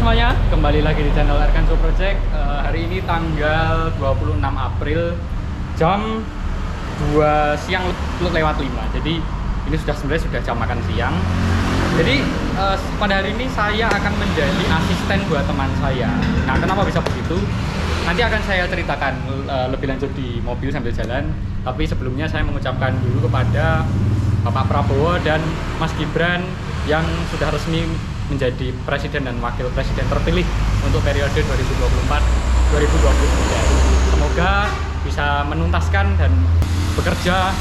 semuanya, kembali lagi di channel Erkanso Project. Hari ini tanggal 26 April jam 2 siang lewat 5. Jadi ini sebenarnya sudah jam makan siang. Jadi pada hari ini saya akan menjadi asisten buat teman saya. Nah, kenapa bisa begitu? Nanti akan saya ceritakan lebih lanjut di mobil sambil jalan. Tapi sebelumnya saya mengucapkan dulu kepada Bapak Prabowo dan Mas Gibran yang sudah resmi menjadi presiden dan wakil presiden terpilih untuk periode 2024-2029. Semoga bisa menuntaskan dan bekerja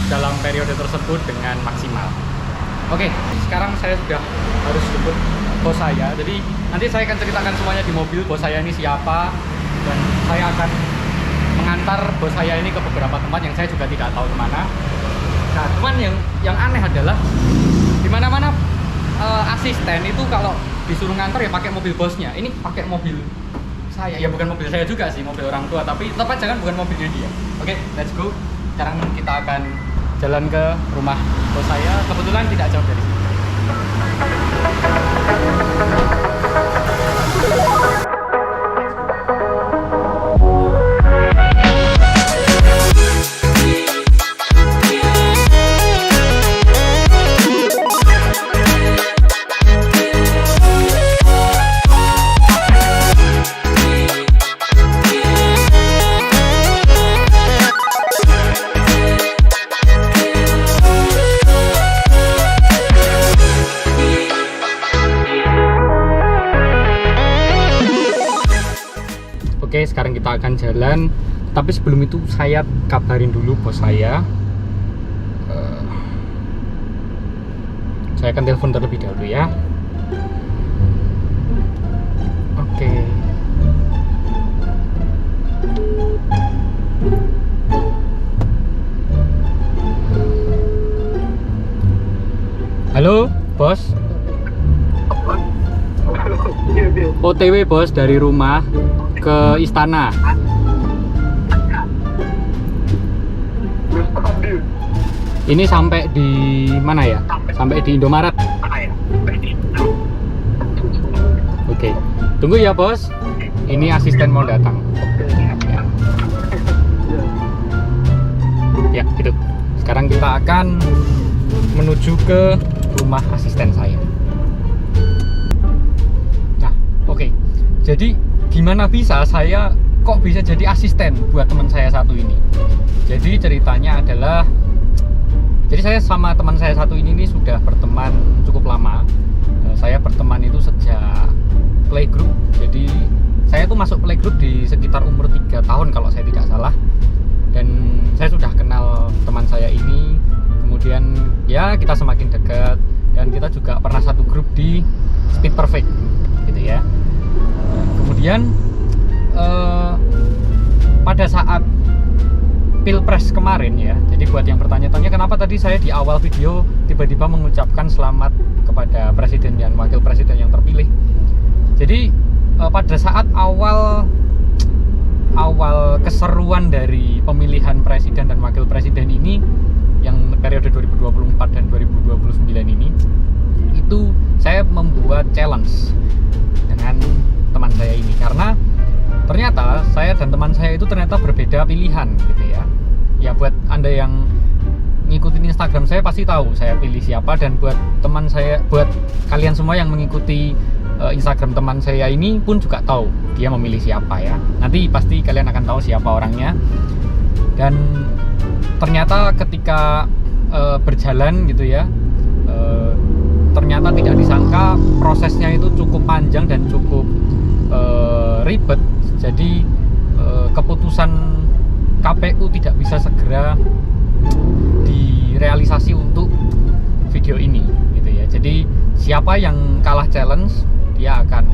dalam periode tersebut dengan maksimal. Oke, sekarang saya sudah harus jemput bos saya. Jadi nanti saya akan ceritakan semuanya di mobil, bos saya ini siapa, dan saya akan mengantar bos saya ini ke beberapa tempat yang saya juga tidak tahu kemana. Nah, cuman yang aneh adalah di mana-mana asisten itu kalau disuruh ngantor ya pakai mobil bosnya. Ini pakai mobil saya, ya bukan mobil saya juga sih, mobil orang tua, tapi tepat jangan bukan mobilnya dia. Oke, let's go. Sekarang kita akan jalan ke rumah bos saya, kebetulan tidak jauh dari sini. Oke, sekarang kita akan jalan. Tapi sebelum itu saya kabarin dulu bos saya. Saya akan telepon terlebih dahulu ya. Oke. Halo, bos. OTW bos dari rumah ke istana. Ini sampai di mana ya? Sampai di Indomaret. Oke, tunggu ya bos. Ini asisten mau datang. Ya, itu. Sekarang kita akan menuju ke rumah asisten saya. Nah, oke. Jadi gimana bisa saya kok bisa jadi asisten buat teman saya satu ini? Jadi ceritanya adalah, jadi saya sama teman saya satu ini sudah berteman cukup lama. Saya berteman itu sejak playgroup. Jadi saya tuh masuk playgroup di sekitar umur 3 tahun kalau saya tidak salah. Dan saya sudah kenal teman saya ini. Kemudian ya kita semakin dekat dan kita juga pernah satu grup di Speed Perfect gitu ya. Kemudian pada saat Pilpres kemarin ya, jadi buat yang bertanya-tanya kenapa tadi saya di awal video tiba-tiba mengucapkan selamat kepada presiden dan wakil presiden yang terpilih. Jadi pada saat awal keseruan dari pemilihan presiden dan wakil presiden ini yang periode 2024 dan 2029 ini, itu saya membuat challenge dengan teman saya ini karena ternyata saya dan teman saya itu ternyata berbeda pilihan gitu ya. Ya buat Anda yang ngikutin Instagram saya pasti tahu saya pilih siapa, dan buat teman saya, buat kalian semua yang mengikuti Instagram teman saya ini pun juga tahu dia memilih siapa ya. Nanti pasti kalian akan tahu siapa orangnya. Dan ternyata ketika berjalan gitu ya, ternyata tidak disangka prosesnya itu cukup panjang dan cukup ribet. Jadi keputusan KPU tidak bisa segera direalisasi untuk video ini gitu ya. Jadi siapa yang kalah challenge dia akan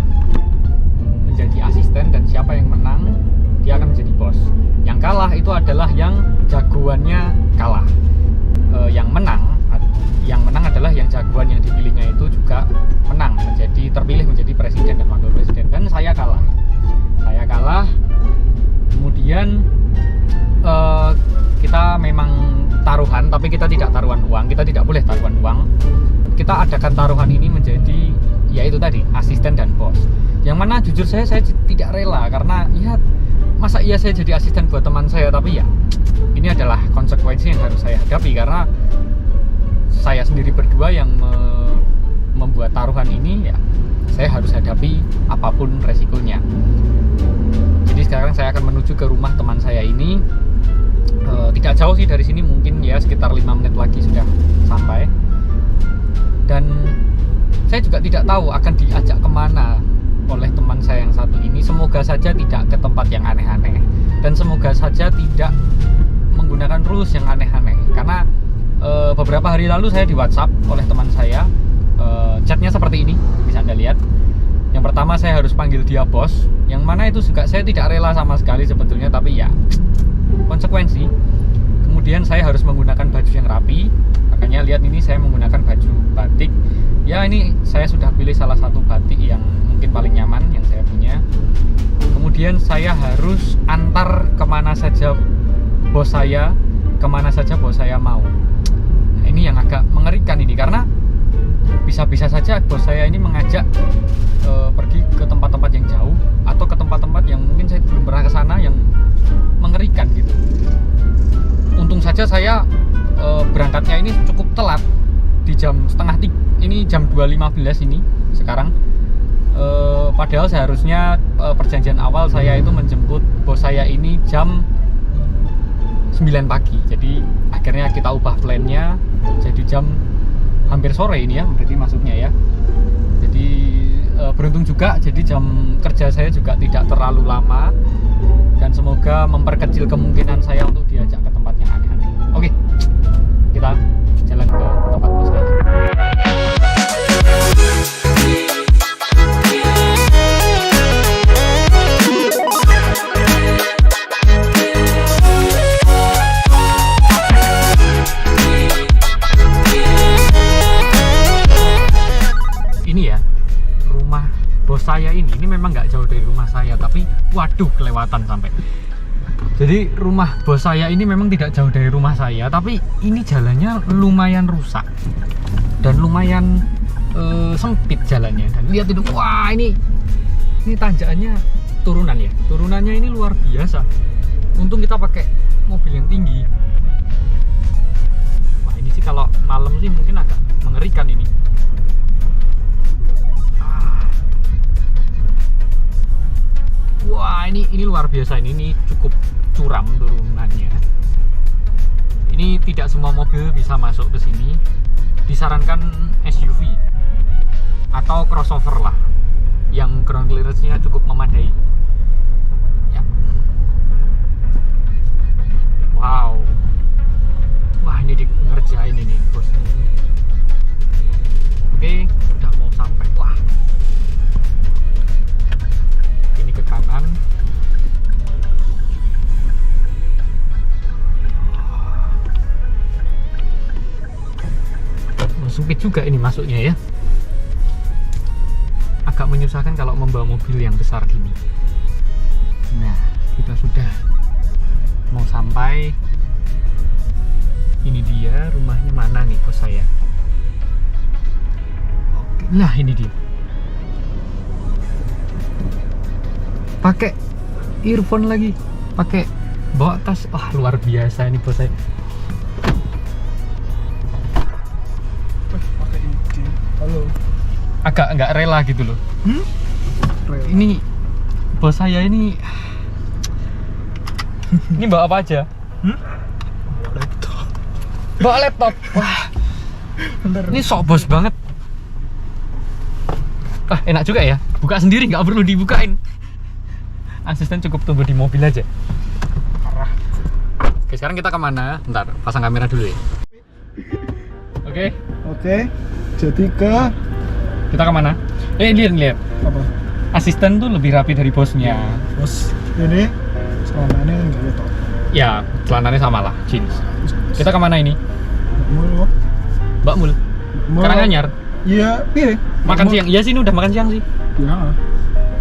menjadi asisten, dan siapa yang menang dia akan menjadi bos. Yang kalah itu adalah yang jagoannya kalah. Yang menang adalah yang jagoan yang dipilihnya itu juga menang, terpilih menjadi presiden dan wakil presiden. Dan saya kalah. Kemudian kita memang taruhan, tapi kita tidak taruhan uang. Kita tidak boleh taruhan uang. Kita adakan taruhan ini menjadi ya itu tadi, asisten dan bos. Yang mana jujur saya tidak rela, karena ya masa iya saya jadi asisten buat teman saya, tapi ya ini adalah konsekuensi yang harus saya hadapi, karena saya sendiri berdua yang membuat taruhan ini, ya saya harus hadapi apapun resikonya. Jadi sekarang saya akan menuju ke rumah teman saya ini. Tidak jauh sih dari sini, mungkin ya sekitar 5 menit lagi sudah sampai. Dan saya juga tidak tahu akan diajak kemana oleh teman saya yang satu ini. Semoga saja tidak ke tempat yang aneh-aneh, dan semoga saja tidak menggunakan rules yang aneh-aneh. Karena beberapa hari lalu saya di WhatsApp oleh teman saya, chatnya seperti ini, bisa Anda lihat. Yang pertama, saya harus panggil dia bos, yang mana itu juga saya tidak rela sama sekali sebetulnya, tapi ya konsekuensi. Kemudian saya harus menggunakan baju yang rapi, makanya lihat ini saya menggunakan baju batik. Ya ini saya sudah pilih salah satu batik yang mungkin paling nyaman yang saya punya. Kemudian saya harus antar kemana saja bos saya, kemana saja bos saya mau. Nah ini yang agak mengerikan ini, karena bisa-bisa saja bos saya ini mengajak pergi ke tempat-tempat yang jauh, atau ke tempat-tempat yang mungkin saya belum pernah ke sana, yang mengerikan gitu. Untung saja saya berangkatnya ini cukup telat, di jam setengah 3, ini jam 2.15 ini sekarang. Padahal seharusnya perjanjian awal saya itu menjemput bos saya ini jam 9 pagi. Jadi akhirnya kita ubah plannya jadi jam hampir sore ini ya, berarti masuknya ya. Jadi beruntung juga, jadi jam kerja saya juga tidak terlalu lama, dan semoga memperkecil kemungkinan saya untuk diajak ke tempat yang aneh-aneh. Oke, kita jalan ke tempat bos saya. Ini ya, rumah bos saya ini memang nggak jauh dari rumah saya, tapi waduh kelewatan sampai. Jadi rumah bos saya ini memang tidak jauh dari rumah saya, tapi ini jalannya lumayan rusak dan lumayan sempit jalannya. Dan lihat itu, wah ini tanjakannya turunan ya, turunannya ini luar biasa. Untung kita pakai mobil yang tinggi. Wah ini sih kalau malam sih mungkin agak mengerikan ini. Wah ini luar biasa, ini cukup curam turunannya. Ini tidak semua mobil bisa masuk ke sini. Disarankan SUV atau crossover lah, yang ground clearance-nya cukup memadai. Ya. Wow. Wah ini ngerjain ini bosnya. Oke, udah mau sampai. Wah. Ini ke kanan. Sempit juga ini masuknya ya. Agak menyusahkan kalau membawa mobil yang besar gini. Nah, kita sudah mau sampai. Ini dia rumahnya, mana nih bos saya. Oke, nah ini dia. Pakai earphone lagi, pakai bawa tas. Wah luar biasa ini bos saya. Pakai ini. Halo. Agak nggak rela gitu loh. Rela. Ini bos saya ini. Ini bawa apa aja? Laptop. Bawa laptop. Wah. Bentar. Ini sok bos banget. Ah enak juga ya. Buka sendiri, nggak perlu dibukain. Asisten cukup tunggu di mobil aja. Parah. Oke, sekarang kita kemana? Bentar, pasang kamera dulu ya. Oke, Oke. Jadi kita kemana? Lihat. apa? Asisten tuh lebih rapi dari bosnya. Bos ini selamanya enggak gitu. Ya, celananya sama lah, jeans. Kita kemana ini? Mulu. Mbak Mul. Karanganyar. Iya, pilih. Makan siang. Iya sih, ini udah makan siang sih. Ya.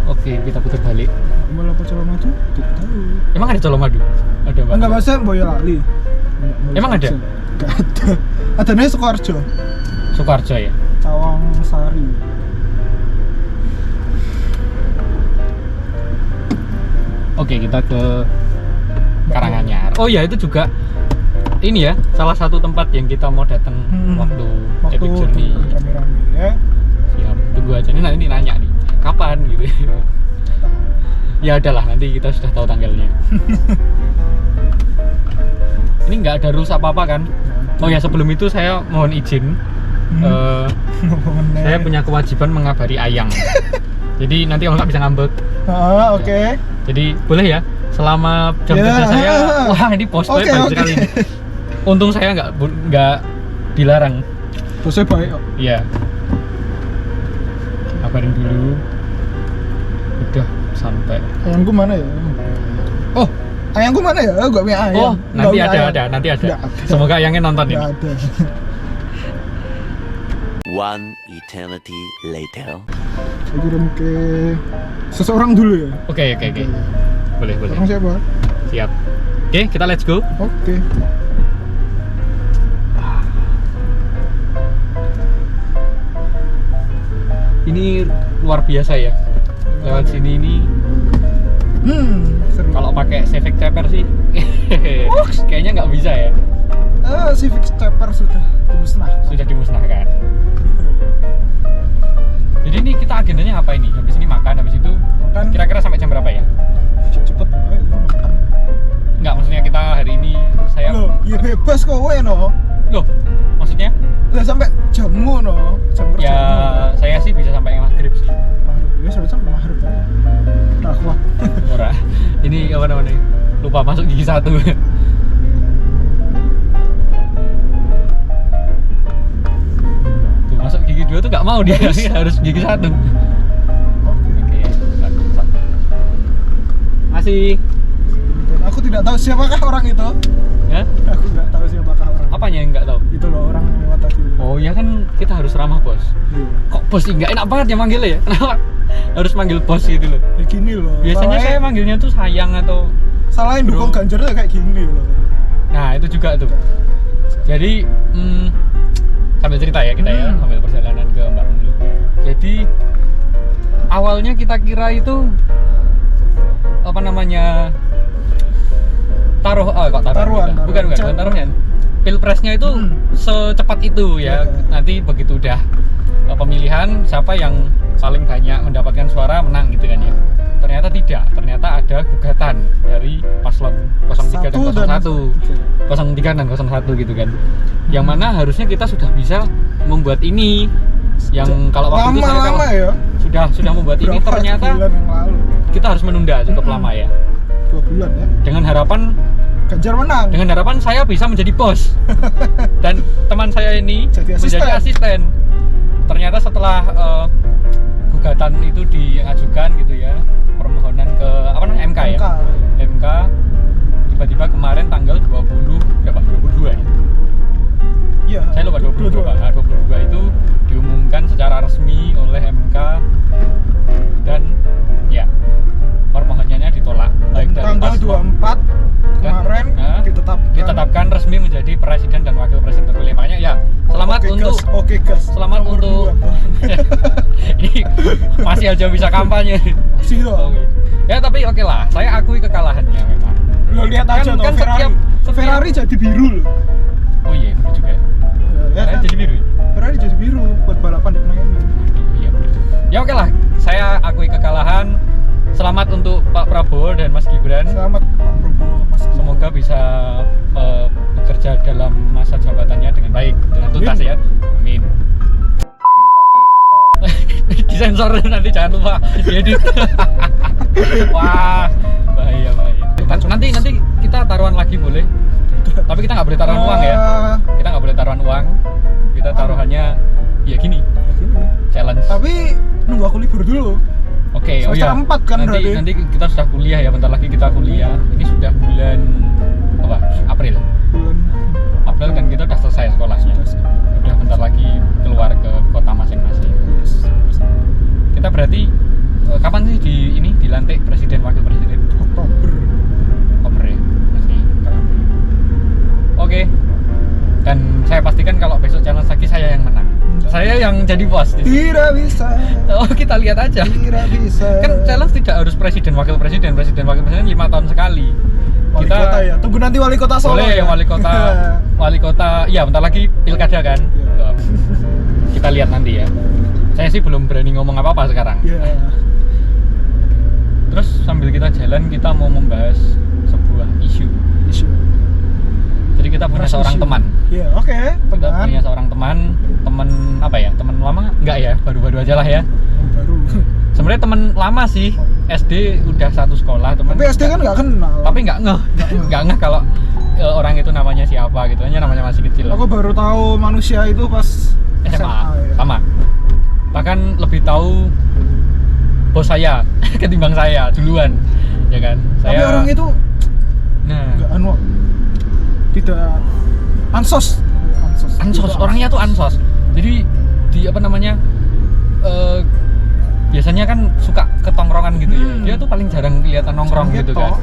Oke, kita putar balik. Mau apa Colomadu? Tidak tahu. Emang ada Colomadu? Ada, Pak. Enggak bahasa Boyolali. Emang ada? Enggak ada. Adanya Sukoharjo. Sukoharjo ya. Cawang Sari. Oke, kita ke Karanganyar. Oh ya, itu juga ini ya, salah satu tempat yang kita mau datang waktu Epic Journey. Rame-rame ya. Siap, tunggu aja nih. Nah, ini nanya nih, kapan gitu. Ya udahlah, nanti kita sudah tahu tanggalnya. Ini nggak ada rules apa-apa kan? Oh ya, sebelum itu saya mohon izin. Saya punya kewajiban mengabari Ayang. Jadi nanti kalau nggak bisa ngambek. Oke. Jadi boleh ya, selama jam kerja saya, wah ini bosnya baik sekali. Untung saya nggak dilarang. Bosnya baik kok. Iya. Kabarin dulu. Udah sampai. Ayangku mana ya? Oh, ayangku mana ya? Gak punya ayang. Oh, nanti nanti ada. Semoga ayangnya nonton ini. Gak ada. One eternity later. Saya kirim ke seseorang dulu ya. Oke. Boleh. Orang siapa? Siap. Oke, kita let's go. Oke. Ini luar biasa ya. Lewat sini ini Seru. kalau pakai Civic Stepper sih kayaknya nggak bisa ya. Civic Stepper sudah dimusnahkan. Sudah dimusnahkan. Jadi ini kita agendanya apa ini? Habis ini makan, habis itu Makan. kira-kira sampai jam berapa ya? Cepet makan. Enggak, maksudnya kita hari ini saya Loh, ya bebas kok we no. Loh, maksudnya? Lah sampai jammu no. Jam kerja. Ya saya sih bisa sampai maghrib sih. Maghrib. Ya sudah sampai maghrib aja. Nah, kuat. Ora. Ini apa namanya? Lupa masuk gigi satu. Tuh, masuk gigi dua tuh nggak mau dia, harus gigi satu. Oke. Masih. Dan aku tidak tahu siapakah orang itu. Ya? Aku tidak tahu siapakah orang. Apanya yang nggak tahu? Itu loh orang yang lewat tadi. Oh ya kan kita harus ramah bos. Iya. Kok bos sih nggak enak banget ya manggilnya ya? Kenapa harus manggil bos gitu loh? Ya gini loh. Biasanya saya manggilnya tuh sayang atau salahin dukung Bro. Ganjar tuh kayak gini loh. nah itu juga tuh. Jadi sambil cerita ya kita ya, sambil perjalanan ke Mbak Mulu. Jadi awalnya kita kira itu apa namanya taruhan. Bukan taruhan. Pilpresnya itu secepat itu ya. Nanti begitu udah pemilihan siapa yang paling banyak mendapatkan suara menang gitu kan ya. Ternyata tidak, ternyata ada gugatan dari paslon 03 dan 01. 03 dan 01 gitu kan. Yang mana harusnya kita sudah bisa membuat ini yang kalau waktu itu saya lama ya. sudah membuat ini Berapa ternyata bulan yang lalu? kita harus menunda cukup lama ya. 2 bulan ya. Dengan harapan Ganjar menang. saya bisa menjadi bos dan teman saya ini Jadi menjadi asisten. Ternyata setelah gugatan itu diajukan gitu ya, permohonan ke apa namanya MK ya. MK tiba-tiba kemarin tanggal 22 ya. Iya. Saya lupa 22 Pak. Nah, 22 itu diumumkan secara resmi oleh MK dan ya permohonannya ditolak baik dari Tanggal paslon 24 kemarin ditetapkan resmi menjadi presiden dan wakil presiden terpilih. Makanya ya selamat untuk selamat Nomor untuk 2. ini masih aja bisa kampanye. Masih loh. Ya tapi oke lah, saya akui kekalahannya memang. Lo lihat aja Kan tuh Ferrari. setiap- Ferrari jadi biru loh. Oh iya, bener juga. Ya, Karena kan? jadi biru. Ya? Ferrari jadi biru buat balapan di main. Iya bener. Ya oke lah, saya akui kekalahan. Selamat untuk Pak Prabowo dan Mas Gibran. Selamat Pak Prabowo, Mas. Semoga bisa bekerja dalam masa jabatannya dengan baik, dengan tuntas ya. Amin. Disensor nanti jangan lupa diedit. Wah, bahaya. Nanti kita taruhan lagi boleh. Tapi kita nggak boleh taruhan uang ya. Kita nggak boleh taruhan uang. Kita taruhannya ya gini. Challenge. Tapi nunggu aku libur dulu. Oke, oh Semester ya. 4 kan berarti? Nanti kita sudah kuliah ya, bentar lagi kita kuliah. Ini sudah bulan apa? April dan kita udah selesai sekolahnya. Udah bentar lagi keluar ke kota masing-masing. Kita berarti kapan sih dilantik presiden wakil presiden? Oktober ya. Masih lama. Oke. Dan saya pastikan kalau besok challenge lagi saya yang menang. Saya yang jadi bos di sini. Tidak bisa. Oh, kita lihat aja. Tidak bisa. Kan challenge tidak harus presiden, wakil presiden 5 tahun sekali. Wali kota ya. Tunggu nanti wali kota Solo. Boleh ya? wali kota. Iya, bentar lagi pilkada kan. Iya. Kita lihat nanti ya. Saya sih belum berani ngomong apa-apa sekarang. Iya. Terus sambil kita jalan kita mau membahas sebuah isu. Jadi kita punya Trust seorang issue. teman. Iya, oke. Kita Teman. punya seorang teman apa ya? Teman lama? Enggak ya, baru-baru aja lah ya. Baru. Sebenarnya teman lama sih. SD udah satu sekolah, teman. Tapi SD kan nggak kenal. Tapi nggak ngeh kalau orang itu namanya siapa gitu, hanya namanya masih kecil. Aku baru tahu manusia itu pas SMA, ya. sama. Bahkan lebih tahu bos saya ketimbang saya duluan, ya kan? Tapi Saya orang itu nah, nggak tidak ansos. ansos, Tidak orangnya tuh ansos. Jadi di apa namanya? Biasanya kan suka ketongkrongan gitu ya. Dia tuh paling jarang kelihatan nongkrong Jarang gitu gitu. kan.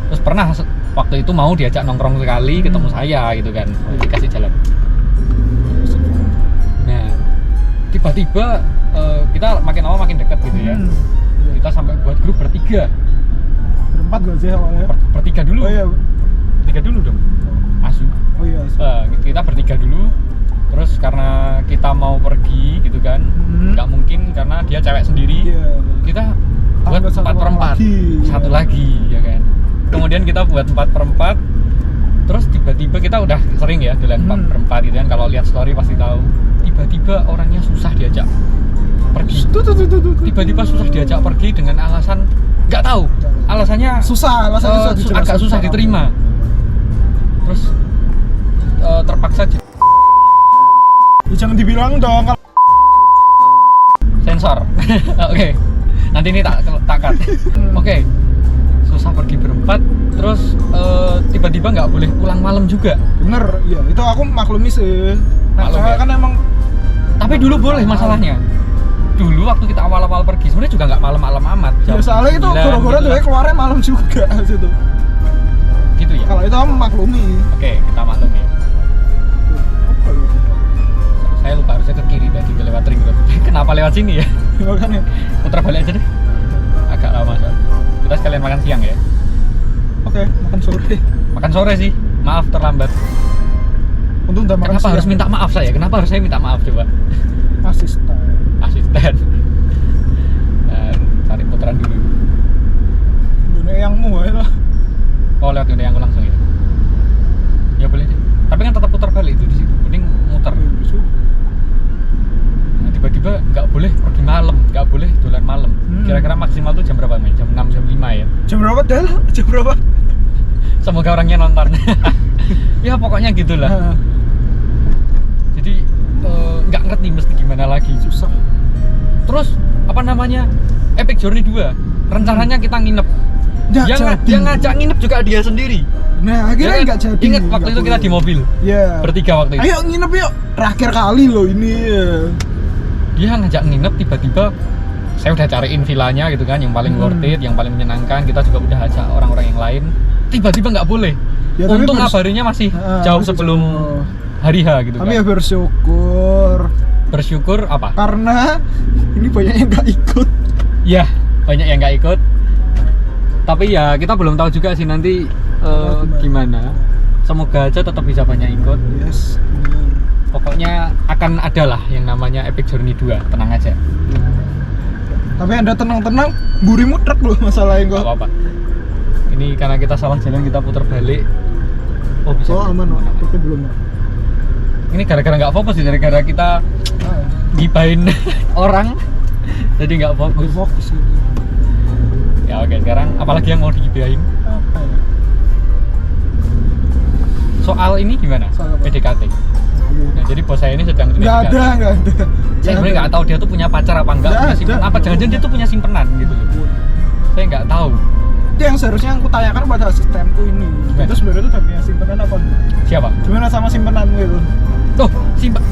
Terus pernah waktu itu mau diajak nongkrong sekali, ketemu saya gitu kan, dikasih jalan. Nah, tiba-tiba kita makin lama makin dekat gitu ya. Kita sampai buat grup bertiga. Berempat gak sih awalnya? Bertiga dulu. Oh iya. Bertiga dulu dong. Asu. Oh iya. Kita bertiga dulu. Terus karena kita mau pergi gitu kan, nggak mungkin karena dia cewek sendiri. Iya. Kita buat Tambah satu 4/4. lagi. Satu lagi ya kan. Kemudian kita buat 4/4. Terus tiba-tiba kita udah sering ya dolan 4/4 gitu kan, kalau lihat story pasti tahu. Tiba-tiba orangnya susah diajak pergi. Tiba-tiba susah diajak pergi dengan alasan nggak tahu. Alasannya Alasannya agak susah diterima. Terus terpaksa Ya, jangan dibilang dong kalau sensor. Oke. Nanti ini tak cut. Oke. Susah pergi berempat, terus tiba-tiba nggak boleh pulang malam juga. bener, iya itu aku maklumi sih. Nah, Maklum cewek ya? kan emang Tapi dulu boleh masalahnya. Dulu waktu kita awal-awal pergi, sebenarnya juga nggak malam-malam amat. ya soalnya itu 9 gara-gara gitu tuh lah. keluarnya malam juga situ. Gitu ya. Kalau itu aku maklumi. Oke, kita maklum ya. Apa ya? Saya lupa harusnya ke kiri tadi, lewat ring road. Kenapa lewat sini ya? Makanya. Putar balik aja deh. Agak lama soalnya. Kita sekalian makan siang ya. Oke, makan sore. Makan sore sih. Maaf terlambat. Untung udah makan Kenapa siang. harus minta maaf saya? Kenapa harus saya minta maaf coba? Asisten. Asisten. Dan cari putaran dulu. Dunia yang muai lah. Oh, lewat yang langsung ya. Ya boleh deh. Tapi kan tetap putar balik itu di situ. Mending muter. Nah, tiba-tiba nggak boleh pergi malam, nggak boleh dolan malam. Kira-kira maksimal tuh jam berapa nih? Jam 6, jam 5 ya. Jam berapa dah? Jam berapa? Semoga orangnya nonton. Ya pokoknya gitulah. Nah, Jadi nggak ngerti mesti gimana lagi. susah. Terus apa namanya? Epic Journey 2. Rencananya kita nginep. Nggak Yang jadi. ngajak nginep juga dia sendiri. Nah, akhirnya Ya kan? nggak jadi. Ingat waktu Nggak itu kita boleh. di mobil. Iya. Bertiga waktu itu. Ayo nginep yuk. Terakhir kali loh ini. Dia ngajak nginep, tiba-tiba saya udah cariin villanya gitu kan, yang paling worth it, yang paling menyenangkan. Kita juga udah ajak orang-orang yang lain, tiba-tiba nggak boleh. Ya, tapi Untung ngabarinnya masih jauh masih sebelum jauh. hari H gitu Tapi kan. ya bersyukur Bersyukur apa? karena ini banyak yang nggak ikut. Ya banyak yang nggak ikut. Tapi ya kita belum tahu juga sih nanti gimana. Semoga aja tetap bisa banyak ikut. Yes, benar. Pokoknya akan ada lah yang namanya Epic Journey 2, tenang aja. Tapi Anda tenang-tenang, burimu truk loh masalahnya Nggak kok. apa-apa. Ini karena kita salah jalan, kita putar balik. Oh bisa. Oh aman, Pak. Truknya belum. Pak. Ini gara-gara nggak fokus sih, gara-gara kita Ah, gibain orang, jadi nggak fokus. fokus gitu. Ya oke, sekarang apalagi yang mau digibain? Apa ya? Soal ini gimana? Soal apa? PDKT. Nah, jadi bos saya ini sedang Nggak ada. Saya sebenarnya nggak tau dia tuh punya pacar apa enggak, Nggak punya simpen ada. apa, jangan-jangan dia tuh punya simpenan gitu loh. Saya nggak tahu. Itu yang seharusnya aku tanyakan pada asistenku ini. Gimana? Itu sebenarnya tuh udah punya simpenan apa enggak? Siapa? Gimana sama simpenanmu itu? Tuh,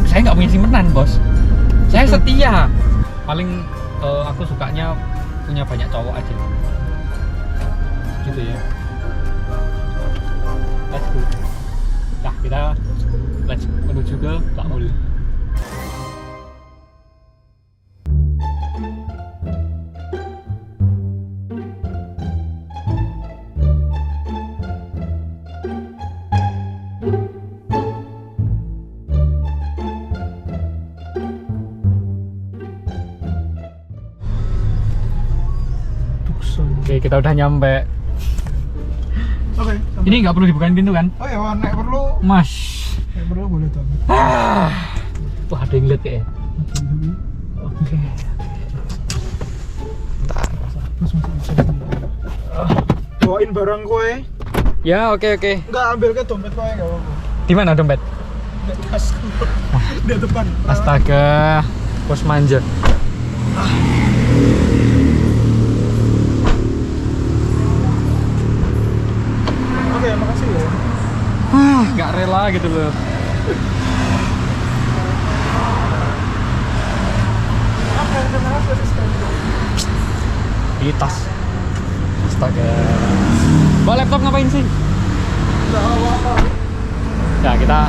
saya nggak punya simpenan, bos. Saya setia. Paling aku sukanya punya banyak cowok aja. Gitu ya. Let's go. Nah, kita menuju ke Pak Mul. Oke, kita udah nyampe. Oke. Ini nggak perlu dibukain pintu kan? Oh ya, nek perlu. Mas. Nek perlu boleh tuh. Wah, ada yang lihat kayaknya. Oke. Bentar. Bawain barang kowe. Ya, oke. Enggak ambil ke dompet kowe enggak apa-apa. Di mana dompet? Di tas. Di depan. Astaga, pos manja. Oke, makasih ya. Nggak rela gitu loh. Oke, terima kasih asisten. Di tas. Astaga. Bawa laptop ngapain sih? Enggak apa-apa. Ya, kita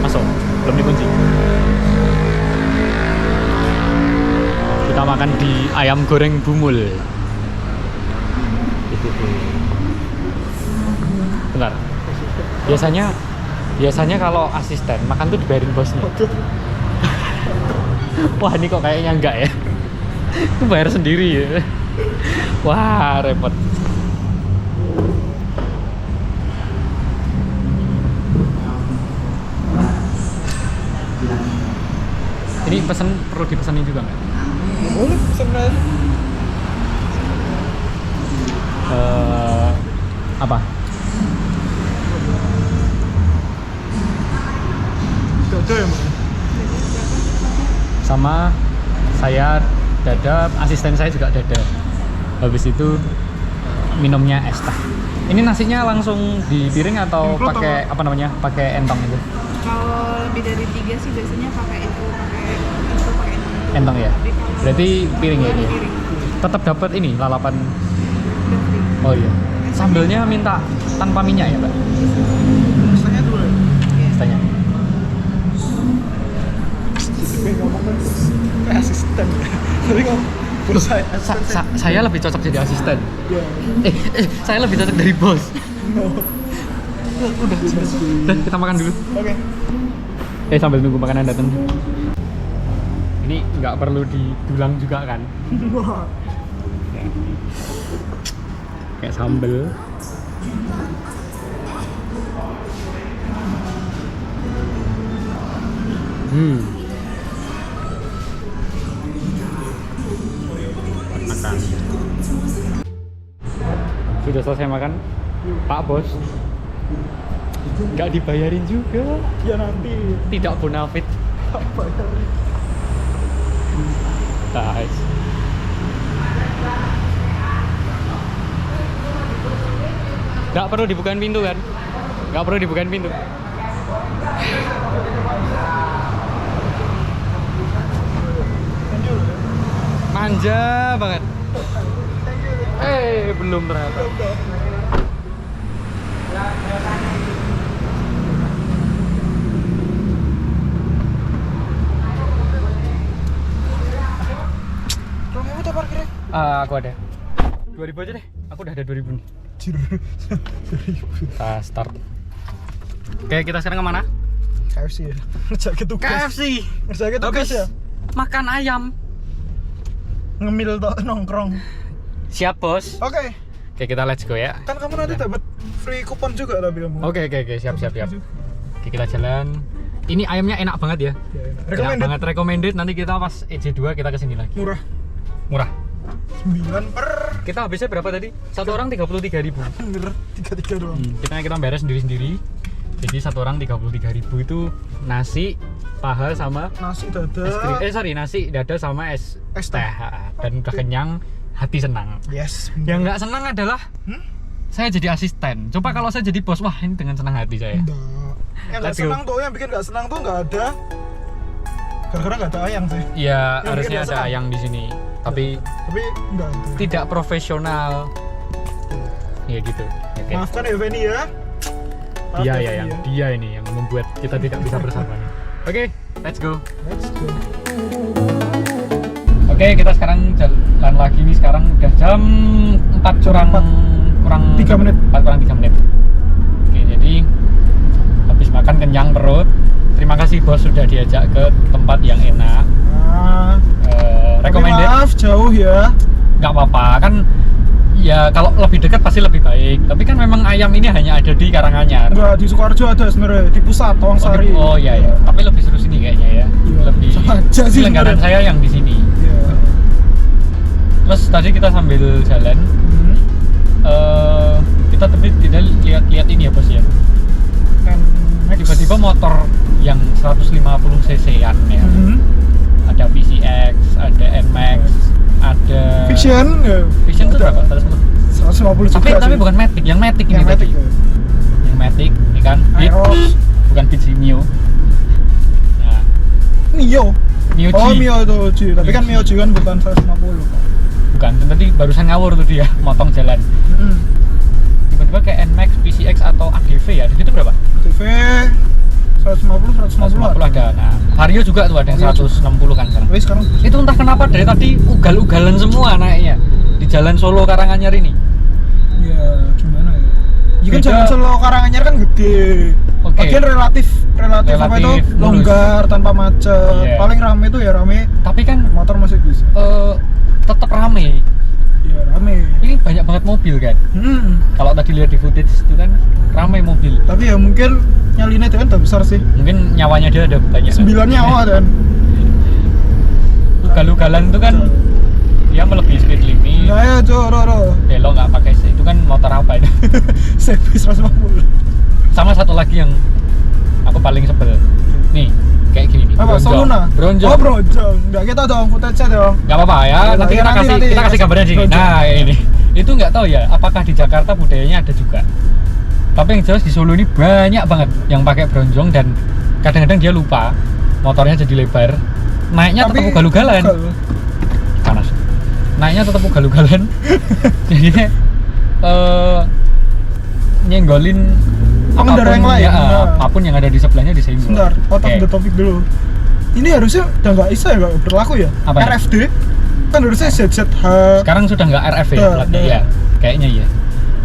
masuk. Belum dikunci. Kita makan di ayam goreng Bumul. Bentar. Biasanya kalau asisten makan tuh dibayarin bosnya. Wah, ini kok kayaknya enggak ya? Itu bayar sendiri ya. Wah, repot. Ini pesan perlu dipesanin juga nggak? Boleh pesen aja. Apa? Dada ya, Mas? Sama saya dada, asisten saya juga dada. Habis itu minumnya es teh. Ini nasinya langsung di piring atau Implot pakai apa namanya? Pakai entong itu? Kalau lebih dari 3 sih biasanya pakai entong. Entong ya. Tapi kalau Berarti piring ya ini. ya? piring. Tetap dapat ini lalapan. Udah free. Oh iya. Sambelnya minta tanpa minyak ya, Mbak? Rasanya dulu ya. Tanya. Gue ngomong kan kayak asisten. Tapi kok bos Saya lebih cocok jadi asisten. Ya. Saya lebih cocok dari bos. No. Udah, kita makan dulu. Oke. Sambil nunggu makanan datang. Ini nggak perlu didulang juga kan? Wah. Kayak sambel. Makan. Sudah selesai makan, Pak Bos. Nggak dibayarin juga. Ya nanti. Tidak bonafit. Apa ya? Guys. Nggak perlu dibukain pintu kan? Nggak perlu dibukain pintu. Manja banget. Belum ternyata. Kamu tak parkirnya? Aku ada 2000 aja deh. Aku udah ada 2000 nih. Jir. Kita start. Oke, kita sekarang kemana? KFC ya. Ngerjain tugas. KFC. Ngerjain tugas ya. Makan ayam. Ngemil tok nongkrong. Siap, Bos. Oke. Oke, kita let's go ya. Kan kamu nanti dapat free kupon juga tapi kamu. Oke, siap. Oke, kita jalan. Ini ayamnya enak banget ya. Ya, enak. Enak Recommended. banget, recommended. Nanti kita pas EJ2 kita kesini lagi. Murah. Murah. 9 per. Kita habisnya berapa tadi? Satu orang 33.000. Bener. 33 doang. Kita bayar sendiri-sendiri. Jadi satu orang 33.000 itu nasi, paha sama Nasi dada. es krim. Nasi dada sama es Es teh. Dan udah kenyang, hati senang. Yes. Yang nggak senang adalah saya jadi asisten. Coba kalau saya jadi bos, wah ini dengan senang hati saya. Enggak. Yang nggak Let's go. senang tuh, yang bikin nggak senang tuh nggak ada. Gara-gara nggak ada ayang sih. Iya, Yang harusnya bikin ada senang. ayang di sini. Tapi Tapi enggak ada. tidak profesional. Ya gitu. Oke. Maafkan ya Feni ya. Maaf Dia ya, ya Feni yang dia ini yang membuat kita tidak bisa bersama. Oke, let's go. Let's go. Oke, kita sekarang jalan lagi nih. Sekarang udah jam 4 kurang 3 menit. 4 kurang 3 menit. Oke, jadi habis makan kenyang perut. Terima kasih bos sudah diajak ke tempat yang enak. Nah, tapi Recommended. maaf jauh ya. Nggak apa-apa kan, Ya kalau lebih dekat pasti lebih baik. Tapi kan memang ayam ini hanya ada di Karanganyar. Enggak, di Sukoharjo ada sebenarnya, di pusat Tawangsari. Oh iya ya. Tapi lebih seru sini kayaknya ya. Iya, Lebih sama aja sih langganan sebenarnya. saya yang di sini. Iya. Terus tadi kita sambil jalan, kita tapi tidak lihat ini ya bos ya. Tiba-tiba motor yang 150 cc-an ya. Ada PCX, ada NMAX, ada Vision, ya. Vision itu berapa? 150 juga Tapi sih. bukan Matic, yang Matic ini Yang tadi. Matic, ya. Yang Matic, ini kan Beat, Aerox. bukan Beat si Mio. Nah, Mio. Mio G. Oh, Mio itu G. Tapi kan Mio Mio G kan bukan 150. Bukan, tadi barusan ngawur tuh dia, motong jalan. Tiba-tiba kayak NMAX, PCX atau ADV ya, di situ berapa? TV 150 ada. Nah, Vario juga tuh ada yang Vario 160 kan sekarang. Wih, sekarang Itu entah kenapa dari tadi ugal-ugalan semua naiknya di jalan Solo Karanganyar ini. ya gimana ya? Ya kan Beda. jalan Solo Karanganyar kan gede. Oke. Lagian relatif apa itu Relatif lurus. longgar tanpa macet. Iya. Paling rame itu ya rame Tapi kan motor masih bisa. tetap rame. Ya rame. Ini banyak banget mobil kan. Kalau tadi lihat di footage itu kan rame mobil. Tapi ya mungkin nyalinya itu kan udah besar sih. Mungkin nyawanya dia ada banyak. 9 nyawa kan. Ugal-ugalan itu kan dia melebihi speed limit. Nah ya coro. Belok nggak pakai itu kan motor apa itu? CB 150. Sama satu lagi yang aku paling sebel. Nih, kayak gini nih. Apa? Bronjong. Soluna? Bronjong. Oh bronjong. Enggak kita dong footage-nya dong. Nggak apa-apa ya. Ya, Nanti kita kasih gambarnya di sini. Bronjong. Nah, ini. Itu nggak tahu ya, apakah di Jakarta budayanya ada juga. Tapi yang jelas di Solo ini banyak banget yang pakai bronjong dan kadang-kadang dia lupa motornya jadi lebar. Naiknya tetap ugal-ugalan. Panas. Naiknya tetap ugal-ugalan. Jadinya nyenggolin Pengendara yang lain. ya, Nah. apapun yang ada di sebelahnya disenggol. Sebentar, out of Oke. the topic dulu. Ini harusnya udah nggak bisa ya, nggak berlaku ya? Apa ya? RFD kan harusnya ZZH. Sekarang sudah nggak RF ya Udah, platnya udah. ya. Kayaknya ya.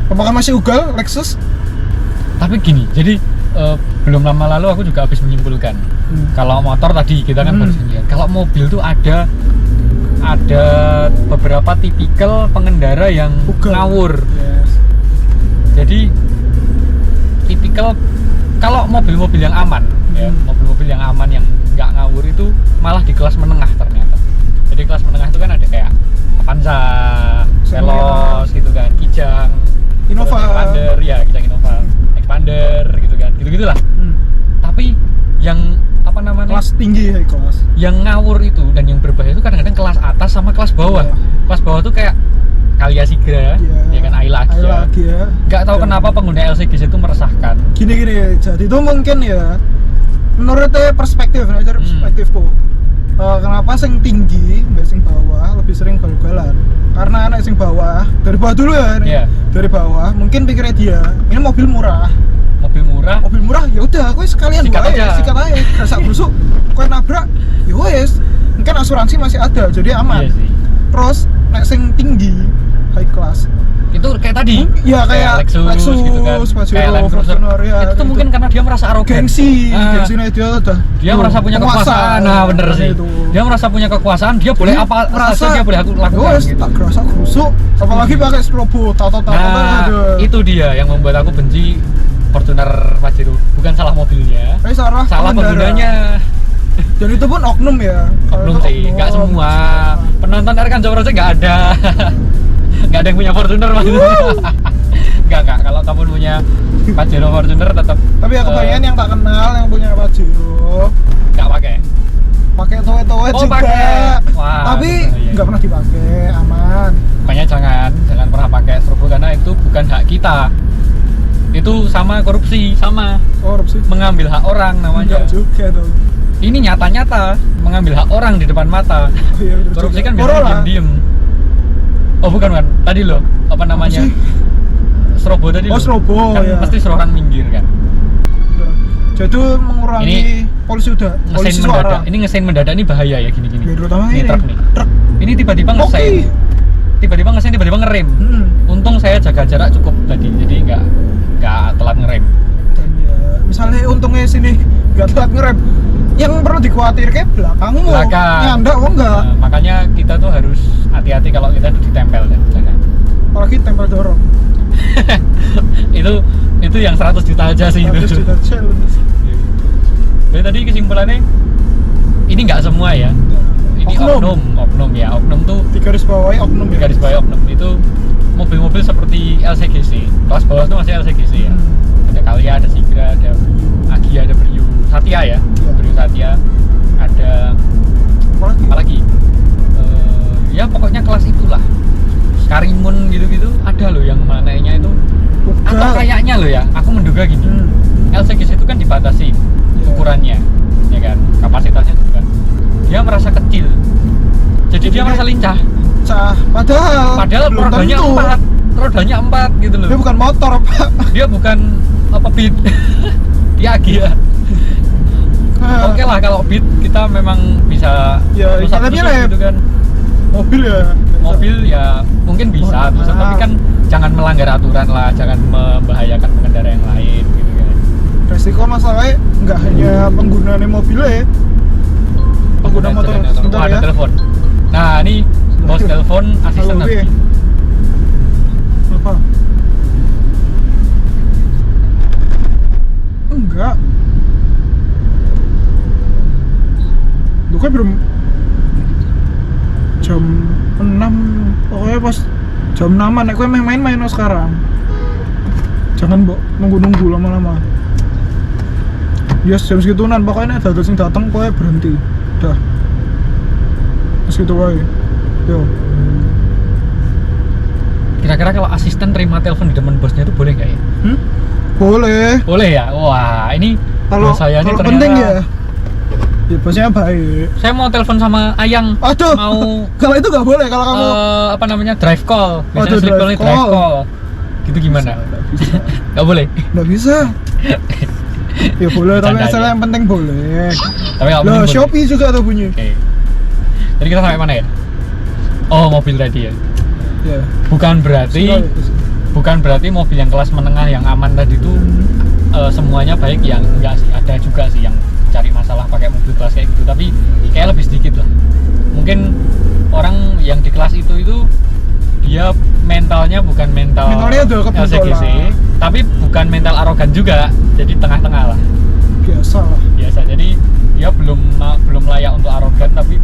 Apakah masih ugal Lexus? Tapi gini, jadi belum lama lalu aku juga habis menyimpulkan kalau motor tadi kita kan baru lihat. Kalau mobil tuh ada beberapa tipikal pengendara yang Ugal. ngawur. Yes. Jadi tipikal kalau mobil-mobil yang aman ya, mobil-mobil yang aman yang nggak ngawur itu malah di kelas menengah ternyata. Jadi kelas menengah itu kan ada kayak Avanza, Veloz gitu kan, Kijang, Innova. terus Expander, ya Kijang Innova, Expander gitu kan, gitu-gitulah. Tapi yang apa namanya? Kelas tinggi ya, kelas. Yang ngawur itu dan yang berbahaya itu kadang-kadang kelas atas sama kelas bawah. Iya. Kelas bawah tuh kayak Kalia Sigra, ya kan Ayla ya. Nggak tahu Dan kenapa pengguna LCGC itu meresahkan. Gini, jadi itu mungkin ya menurutnya perspektif, dari perspektifku. Kenapa sing tinggi mbak sing bawah lebih sering ugal-ugalan? Karena anak sing bawah dari bawah dulu ya, nih. Iya. Dari bawah mungkin pikirnya dia ini mobil murah Mobil murah ya udah aku sekalian Sikat wae, aja. sikat aja rasa busuk kau nabrak ya wes mungkin asuransi masih ada jadi aman. Iya sih. Terus naik sing tinggi high class Itu kayak tadi. ya kayak Lexus gitu kan. Pajero, Kayak Land Cruiser. Fortuner, ya, Itu tuh gitu. mungkin karena dia merasa arogan. gengsi Ah, dia udah dia merasa punya penguasa. kekuasaan. Nah, bener sih. Itu. Dia merasa punya kekuasaan, dia boleh Jadi apa merasa saja dia boleh aku lakukan wes gitu. tak kerasa kerusuk apalagi pakai strobo tato Nah, itu dia yang membuat aku benci Fortuner Pajero. Bukan salah mobilnya, salah pengendara. penggunanya. Dan itu pun oknum ya. Oknum sih, nggak semua. Penonton Erkan Jawara nggak ada. Nggak ada yang punya Fortuner maksudnya. Nggak. Kalau kamu punya Pajero Fortuner tetap. Tapi ya kebanyakan yang tak kenal yang punya Pajero Nggak pakai. pakai towe-towe Oh, juga. pakai. Wah, Tapi iya. nggak pernah dipakai, aman. Makanya jangan pernah pakai strobo karena itu bukan hak kita. Itu sama korupsi, sama Korupsi. mengambil hak orang namanya. Enggak juga tuh. Ini nyata-nyata mengambil hak orang di depan mata. Oh, iya, bener Korupsi juga. kan biasanya Corolla. diem-diem. Oh bukan kan? Tadi loh, apa namanya? sih? Strobo tadi Oh, loh. strobo, Kan ya. pasti suruh orang minggir kan. Jadi itu mengurangi Ini polisi Ngesain suara. mendadak. Ini ngesain mendadak ini bahaya ya gini-gini. Ya, terutama Ini ini. truk nih. Truk. Ini tiba-tiba Oke. ngesain. Tiba-tiba ngesain, tiba-tiba ngerem. Untung saya jaga jarak cukup tadi, jadi nggak telat ngerem. Dan ya, misalnya untungnya sini nggak telat ngerem, yang perlu dikhawatirkan belakangmu. Belakang. Nyandak kok enggak? Nah, makanya kita tuh harus hati-hati kalau kita ditempel dan belakang. apalagi tempel dorong. itu yang 100 juta aja sih Habis itu. juta challenge. Jadi tadi kesimpulannya ini nggak semua ya. Ini oknum ya. Oknum tuh Di garis bawahi oknum ya. garis bawah oknum itu mobil-mobil seperti LCGC. Kelas bawah itu masih LCGC ya. Ada Calya, ada Sigra, ada Agia, ada Brio Satya ya. Brio Satya, ada apalagi ya pokoknya kelas itulah. Karimun gitu-gitu ada loh yang mananya itu. Atau kayaknya loh ya, aku menduga gini. LCGC itu kan dibatasi ukurannya, ya kan, kapasitasnya juga. Dia merasa kecil, jadi dia merasa lincah. Padahal belum rodanya tentu. 4 gitu loh. Dia bukan motor, Pak. Dia bukan apa Beat. Dia Agia. Oke lah kalau Beat kita memang bisa Ya, nusuk-nusuk lah ya. gitu kan. Mobil Ya mungkin bisa, tapi kan jangan melanggar aturan lah, jangan membahayakan pengendara yang lain gitu kan. resiko masalahnya nggak hanya penggunaan mobilnya ya, pengguna motor. Sebentar ada ya. telepon. Nah ini bos telepon asisten Halo, nanti. Apa? Enggak. Lu kan belum jam 6, pokoknya pas jam 6 nek kowe main-main no sekarang. Jangan mbok nunggu-nunggu lama-lama. Yes, jam segituan pokoknya nek dados sing dateng kowe berhenti. Dah. Segitu wae. Yo. Kira-kira kalau asisten terima telepon di depan bosnya itu boleh nggak ya? Boleh. Boleh ya? Wah ini Kalau bos saya ini ternyata penting ya. Ya bosnya baik. saya mau telepon sama Ayang. Aduh. Mau Kalau itu nggak boleh kalau kamu apa namanya drive call. Biasanya Aduh, sleep call-nya drive drive call. call. Gitu gimana? Nggak bisa. Nggak boleh. Nggak bisa. Ya boleh, tapi Bercanda asal aja. yang penting boleh. Tapi nggak Loh, boleh. Shopee juga ada bunyi. Oke. Tadi kita sampai mana ya? Oh mobil tadi ya. Ya. Bukan berarti mobil yang kelas menengah yang aman tadi itu semuanya baik, yang enggak sih, ada juga sih yang cari masalah pakai mobil kelas kayak gitu, tapi kayak lebih sedikit lah. Mungkin orang yang di kelas itu dia mentalnya bukan Mentalnya udah kebentuk LCGC, lah. tapi bukan mental arogan juga, jadi tengah-tengah lah. Biasa lah. Biasa, jadi dia belum layak untuk arogan, tapi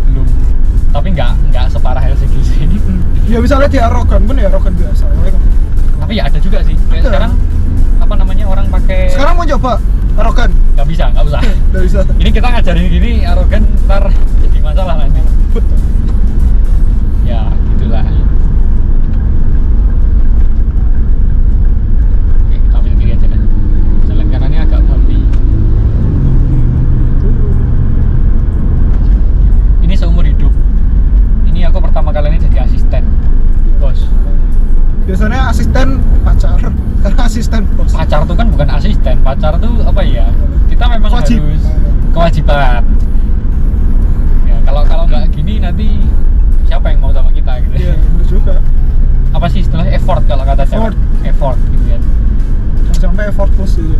nggak separah LCGC ini. Ya misalnya dia arogan pun ya arogan biasa. Tapi ya ada juga sih kayak Ada. sekarang apa namanya orang pakai Sekarang mau coba arogan? nggak usah Nggak bisa. ini kita ngajarin gini arogan ntar jadi masalah nanti. Betul. Ya gitulah. Oke, kita ambil kiri aja kan, jalan kanannya agak bumpy. Ini seumur hidup ini aku pertama kali ini jadi asisten bos. Biasanya asisten pacar, karena asisten bos. Pacar tuh kan bukan asisten, pacar tuh apa ya, kita memang Wajib. harus kewajiban ya. Kalau nggak gini nanti siapa yang mau sama kita gitu. Iya, bener juga. Apa sih istilahnya effort kalau kata cewek, effort gitu ya. Jangan sampai effortless sih.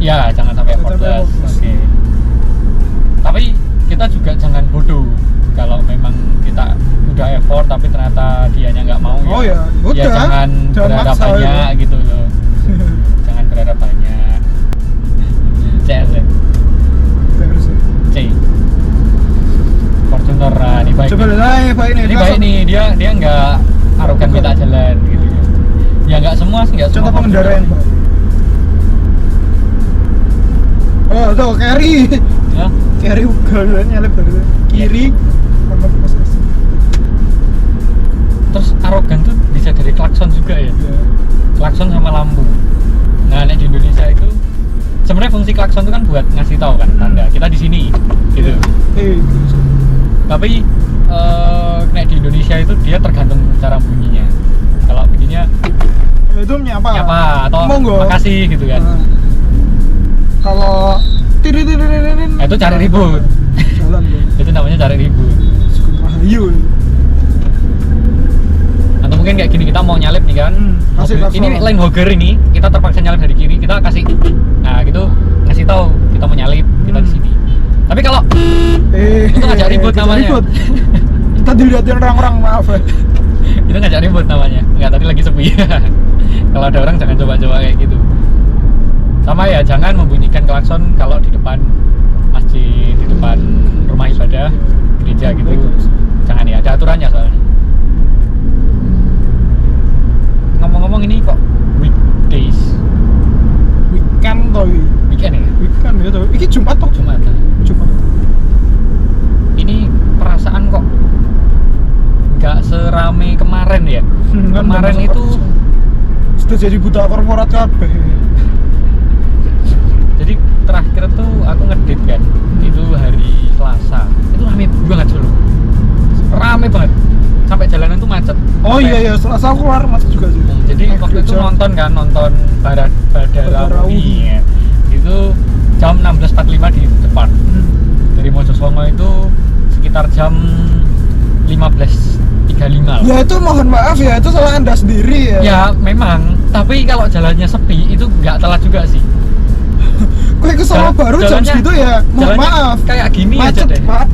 Ya jangan sampai Jangan sampai effortless. effortless. Oke. Tapi kita juga jangan bodoh kalau memang kita udah effort tapi ternyata dianya nggak mau. Oh ya, udah. Ya jangan berharap maksa banyak gitu loh. Jangan berharap banyak. CS Terus. C Fortuner, nah, ini baik. Coba lihat Pak ini. Ini baik nih, dia nggak arogan minta jalan gitu ya. Ya nggak semua sih, nggak semua. Contoh pengendara yang baik. Oh, tuh carry. Ya, Carry ugal nyelip dari kiri. terus arogan tuh bisa dari klakson juga ya. Ya. Klakson sama lampu. Nah, nek di Indonesia itu sebenarnya fungsi klakson itu kan buat ngasih tahu kan tanda kita di sini gitu. Tapi nek di Indonesia itu dia tergantung cara bunyinya. Kalau bunyinya Itu menyapa. nyapa atau Monggo. makasih gitu kan. Nah, kalau tiri-tiri-tiri-tiri, Itu cari ribut. Jalan bro. Itu namanya cari ribut. Cukup rahayu. Atau mungkin kayak gini, kita mau nyalip nih kan, Kasih mobil, ini klakson. lane hogger ini, kita terpaksa nyalip dari kiri, kita kasih, nah gitu, kasih tahu kita mau nyalip, kita di sini. Tapi kalau itu ngajak ribut kita namanya. ribut. Kita dilihatin orang-orang, maaf ya. Itu ngajak ribut namanya. Enggak, tadi lagi sepi. Kalau ada orang jangan coba-coba kayak gitu. Sama ya, jangan membunyikan klakson kalau di depan masjid, di depan rumah ibadah, gereja gitu. Jangan ya, ada aturannya soalnya. Ngomong-ngomong ini kok weekdays, Weekend toh. weekend ya? Weekend ya toh. Iki Jumat toh. Jumat. Jumat. Ini perasaan kok nggak serame kemarin ya? Kan Kemarin udah itu masuk sudah jadi budak korporat kabeh. jadi terakhir tuh aku ngedit kan, itu hari Selasa. Itu rame banget Solo. Rame banget. Sampai jalanan tuh macet. Oh Sampai- iya iya, Selasa aku keluar macet juga sih. Jadi waktu itu nonton Badarawi ya. Itu jam 16.45 di depan. Dari Mojosongo itu sekitar jam 15.35 lah. Ya itu mohon maaf ya, itu salah Anda sendiri ya. Ya memang, tapi kalau jalannya sepi itu nggak telat juga sih. Gue ke Solo baru jam Jalannya- segitu ya, mohon jalannya maaf. kayak gini aja Macet, deh. Pak.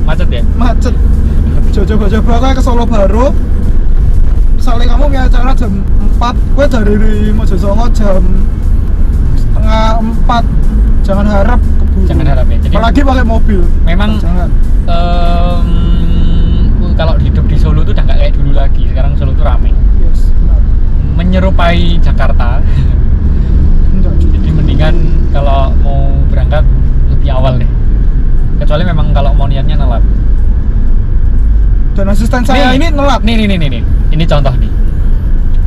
Macet ya? Macet. Coba-coba kayak ke Solo baru. Misalnya kamu punya acara jam 4, gue dari Mojosongo jam setengah 4. Jangan harap keburu. Jangan harap ya. Jadi Apalagi pakai mobil. memang Jangan. kalau hidup di Solo tuh udah nggak kayak dulu lagi. Sekarang Solo tuh rame, Yes, benar. menyerupai Jakarta. Enggak juga. Jadi mendingan kalau mau berangkat lebih awal deh. Kecuali memang kalau mau niatnya nelap. Dan asisten saya ini nelap. Nih. Ini contoh nih.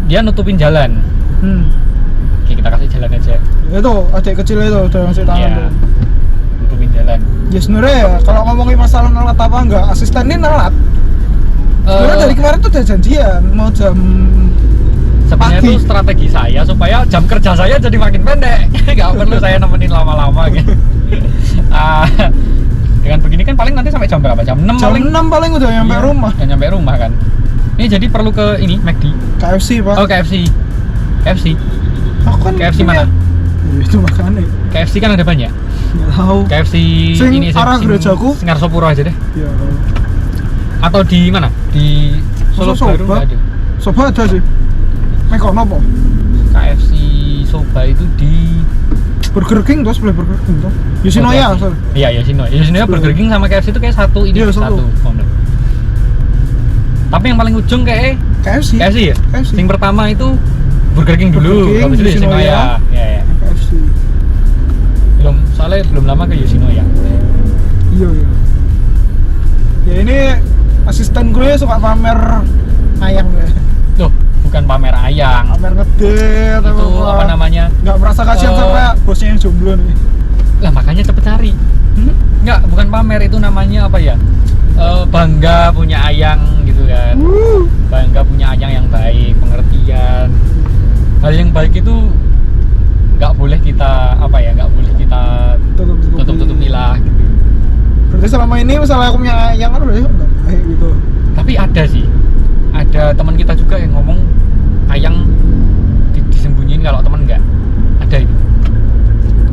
Dia nutupin jalan. Oke, kita kasih jalan aja. Itu adik kecil itu udah ngasih tangan Iya. tuh. Nutupin jalan. Ya sebenarnya ya kalau ngomongin masalah nelat apa enggak, asisten ini nelat. Sebenarnya dari kemarin tuh udah janjian mau jam Sebenarnya pagi. itu strategi saya supaya jam kerja saya jadi makin pendek. Gak perlu saya nemenin lama-lama gitu. Ah, dengan begini kan paling nanti sampai jam berapa? Jam 6 jam paling. 6 paling udah nyampe Iya, rumah. udah nyampe rumah kan. Ini jadi perlu ke ini McD. KFC Pak. Oh, KFC. Aku kan KFC punya- mana? Ya, itu makanya KFC kan ada banyak. nggak tahu. KFC Sing ini arah gerejaku. Singarsopuro aja deh. Ya. Atau di mana? Di Solo Masa Baru Soba? nggak ada. Soba ada sih. Mekono apa? KFC Soba itu di Burger King tuh, sebelah Burger King tuh. Yoshinoya, KFC. sorry. Iya, Yoshinoya Burger King sama KFC itu kayak satu ini Iya, satu satu. komplek. Tapi yang paling ujung kayak KFC. KFC ya? KFC. Yang pertama itu Burger King dulu, Burger King, habis itu Yoshinoya. Yoshinoya. Ya. KFC. Soalnya belum lama ke Yoshinoya. Iya, iya. Ya ini asisten gue suka pamer ayam ya. Loh, bukan pamer ayang. Pamer ngedit Itu apa namanya? Nggak merasa kasihan Eh, sama bosnya yang jomblo nih. Lah makanya cepet cari. Enggak, bukan pamer, itu namanya apa ya? Bangga punya ayang gitu kan. Bangga punya ayang yang baik, pengertian. Hal yang baik itu nggak boleh kita nggak boleh kita tutup-tutupi lah gitu. Berarti selama ini misalnya aku punya ayam kan udah enggak baik gitu. Tapi ada sih, ada teman kita juga yang ngomong ayang disembunyiin kalau teman nggak ada itu.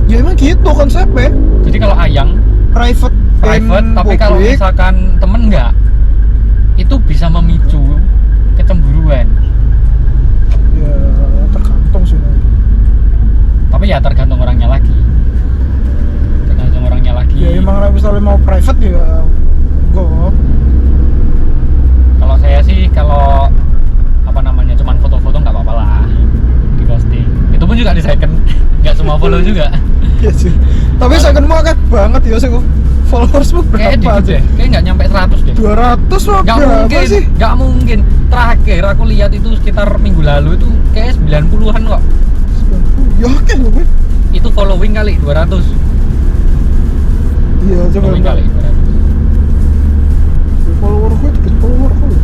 Ya emang gitu konsepnya. Jadi kalau ayang Private, tapi kalau public. misalkan temen nggak, itu bisa memicu kecemburuan. Ya tergantung sih. Tapi ya tergantung orangnya lagi. Tergantung orangnya lagi. Ya emang misalnya mau private ya enggak. Kalau saya sih kalau apa namanya cuman foto-foto nggak apa-apa lah di posting. Itu pun juga di second, nggak semua follow juga. Iya sih. Tapi second mau akeh banget ya sih followersmu Kayak berapa dikit aja? deh, kayak nggak nyampe 100 deh. 200 mah Nggak berapa mungkin, sih? nggak mungkin. Terakhir aku lihat itu sekitar minggu lalu itu kayak 90-an kok. 90. Ya oke loh gue. Itu following kali 200. Iya coba. Following kali 200. Follower gue dikit followerku loh.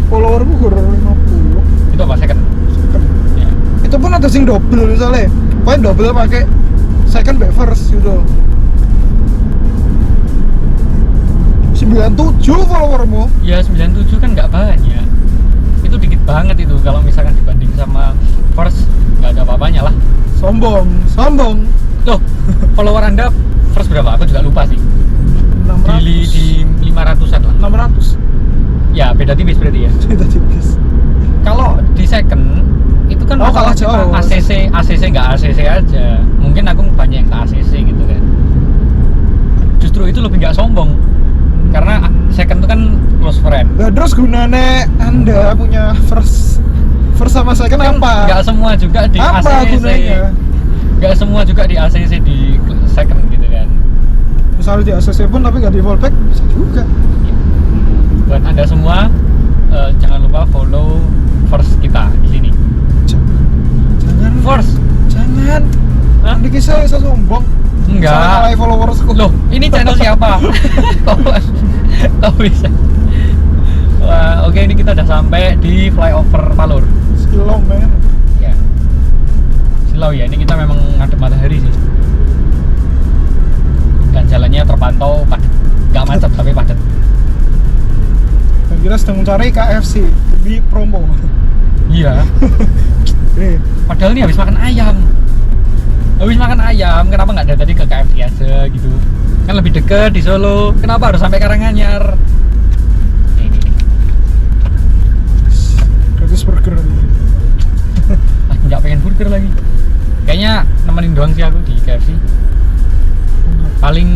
Followerku kurang 50. Itu apa second? Second. Ya. Itu pun ada sing double misalnya. Pokoknya double pakai second back first gitu. 97 followermu. Ya 97 kan nggak banyak. Itu dikit banget itu kalau misalkan dibanding sama first, nggak ada apa-apanya lah. Sombong. Loh, follower Anda first berapa? Aku juga lupa sih. 600. Di 500-an lah. 600. Ya beda tipis berarti ya. Beda tipis. Kalau di second itu kan Oh, masalah kalah jauh. ACC nggak ACC aja. Mungkin aku banyak yang ke ACC gitu kan. Justru itu lebih nggak sombong. Karena second itu kan close friend. Nah, terus gunanya Anda punya first sama second Kan apa? nggak semua juga di Apa ACC. gunanya? Nggak semua juga di ACC di second gitu kan. Misalnya di ACC pun tapi nggak di fallback bisa juga. Buat Anda semua jangan lupa follow first kita di sini. Jangan First. Jangan. Hah? Nanti saya sombong. Enggak. Saya ngalahin followersku. Loh, ini channel siapa? Kok bisa? Wah, oke, ini kita udah sampai di flyover Palur. Silong men. Ya. Silau ya, ini kita memang ngadep matahari sih. Dan jalannya terpantau padat. Gak macet tapi padat. Dan kita sedang mencari KFC di promo. Iya. Padahal ini habis makan ayam. Habis makan ayam, kenapa nggak dari tadi ke KFC aja gitu? Kan lebih deket di Solo. Kenapa harus sampai Karanganyar? Ini. Gratis burger lagi. Nggak pengen burger lagi. Kayaknya nemenin doang sih aku di KFC. Paling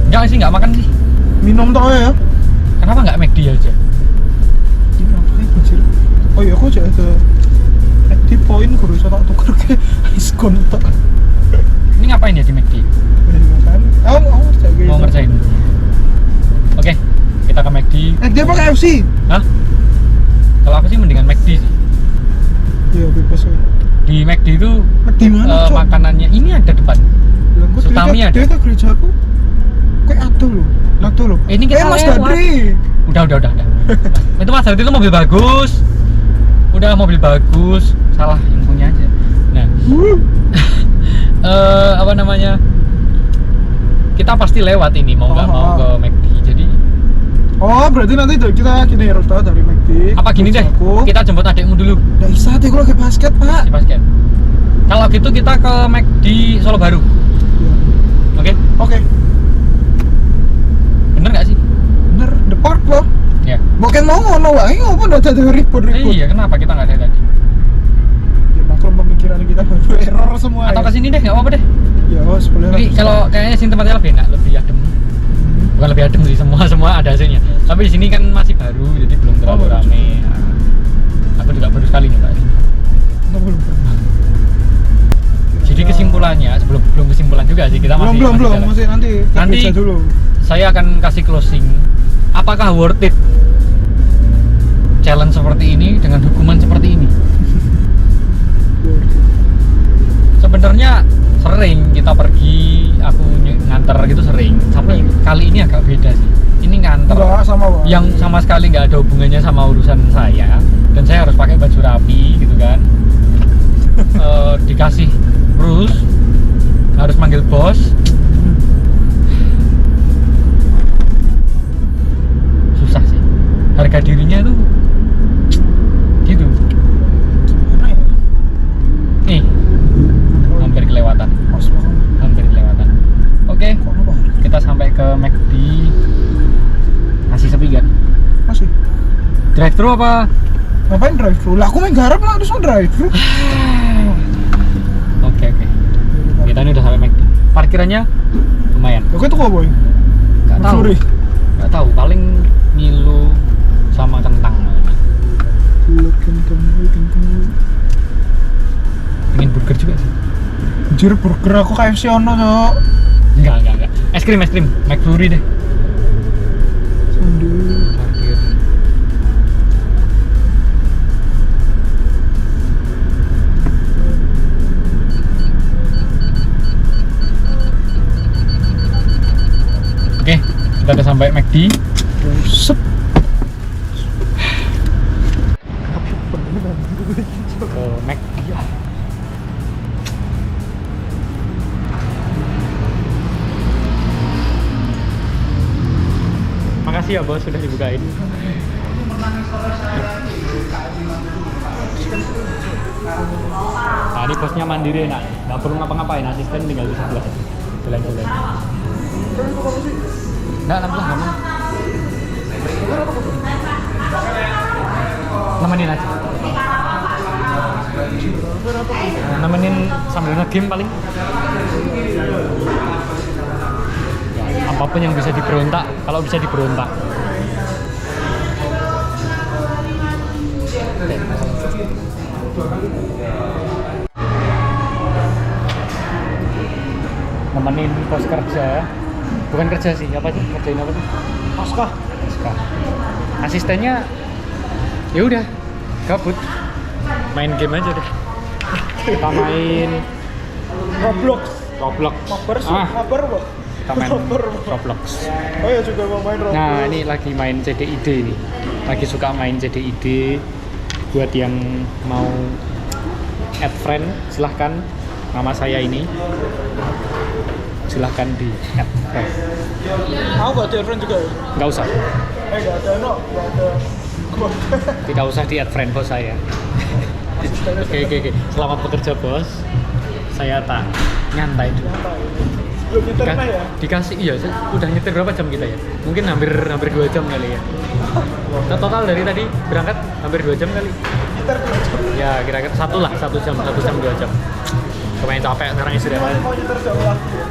enggak sih, nggak makan sih. Minum tau ya? Kenapa nggak McD aja? Ini apa ya anjir? Oh iya, aku aja ada di poin guru saya tak tukar ke diskon tak. Ini ngapain ya di McD? Mau ngerjain gitu. Mau ngerjain. Oke, kita ke McD. Dia apa KFC? Hah? Kalau aku sih mendingan McD sih. Iya bebas ya. Di McD itu Di mana Cok? makanannya ini ada depan. Bilang kok Sutami ada. dia ke gerejaku. Kayak atuh loh. Atuh loh. Ini kita Mas lewat. Dadri. Udah. Itu Mas Hardi itu mobil bagus. Udah mobil bagus, salah yang punya aja. Nah, apa namanya? Kita pasti lewat ini mau nggak mau ke McD. Jadi Oh, berarti nanti kita gini harus tahu dari McD. apa gini deh? Kita jemput adikmu dulu Nggak bisa, deh kalau lagi basket, Pak. di basket. Kalau gitu kita ke McD Solo Baru. Oke? Oke. Bener nggak sih? Bener, the park loh. Ya. Bukan mau ngono wae, ngopo ndak ada ribut-ribut. Iya, kenapa kita nggak ada tadi? Ya maklum pemikiran kita baru error semua. Atau ya. ke sini deh, nggak apa-apa deh. Ya, oh, boleh lah. Tapi kalau kayaknya sini tempatnya lebih enak, lebih adem. Bukan lebih adem sih, semua ada AC-nya. Tapi di sini kan masih baru, jadi belum terlalu baru. rame. Nah, aku juga baru sekali nyoba sini. Nggak, belum. Jadi kesimpulannya, belum kesimpulan juga sih, kita masih belum jalan. masih nanti ke Nanti gereja dulu. Saya akan kasih closing. Apakah worth it challenge seperti ini dengan hukuman seperti ini? Sebenarnya sering kita pergi, aku nganter gitu sering. Tapi kali ini agak beda sih. Ini nganter Enggak sama, Pak. yang sama sekali nggak ada hubungannya sama urusan saya, dan saya harus pakai baju rapi gitu kan. Dikasih rules, harus manggil bos. Susah sih. Harga dirinya tuh gitu. Gimana ya? Nih, hampir kelewatan. Mas, Bang. Hampir kelewatan. Oke, Kok apa? kita sampai ke McD. Masih sepi kan? Masih. Drive thru apa? Ngapain drive thru? Lah aku main garap lah terus mau drive thru. Oke. Kita ini udah sampai McD. Parkirannya lumayan. Oke tuh kok boy. Gak tahu. Sorry. Gak tahu. Paling Milo sama kentang. Kentang. Pengen burger juga sih. Anjir burger aku KFC ono, Cok. Enggak. Es krim. McFlurry deh. Sambil Parkir. Oke, kita udah sampai McD. sep. Ke McD ya. Makasih ya bos sudah dibukain. Nah, ini bosnya mandiri enak, nggak perlu ngapa-ngapain, asisten tinggal di sebelah. Jalan-jalan. Nggak, nanti lah kamu. nemenin aja. Nemenin sambil nge-game paling. Ya, apapun yang bisa diberontak, kalau bisa diberontak. Nemenin bos kerja, bukan kerja sih, apa sih, kerjain apa sih? Pasca. Asistennya ya udah gabut, main game aja deh. Kita main Roblox. Mabar sih, Ah. mabar Pak. kita main Roblox. Oh ya juga mau main Roblox. Nah ini lagi main CDID nih, lagi suka main CDID. Buat yang mau add friend silahkan, nama saya ini silahkan di add friend. Aku gak ada friend juga ya? Nggak usah, Gak ada no, gak ada. tidak usah di add friend bos saya. Oke. Selamat bekerja bos. Saya tak nyantai dulu. Belum nyetirnya ya? Dikasih iya, udah nyetir berapa jam kita ya? Mungkin hampir 2 jam kali ya. Total dari tadi berangkat hampir 2 jam kali. Nyetir 2 jam. Ya kira-kira 1 jam 2 jam. Lumayan capek sekarang istirahat. Mau nyetir jauh lagi ya?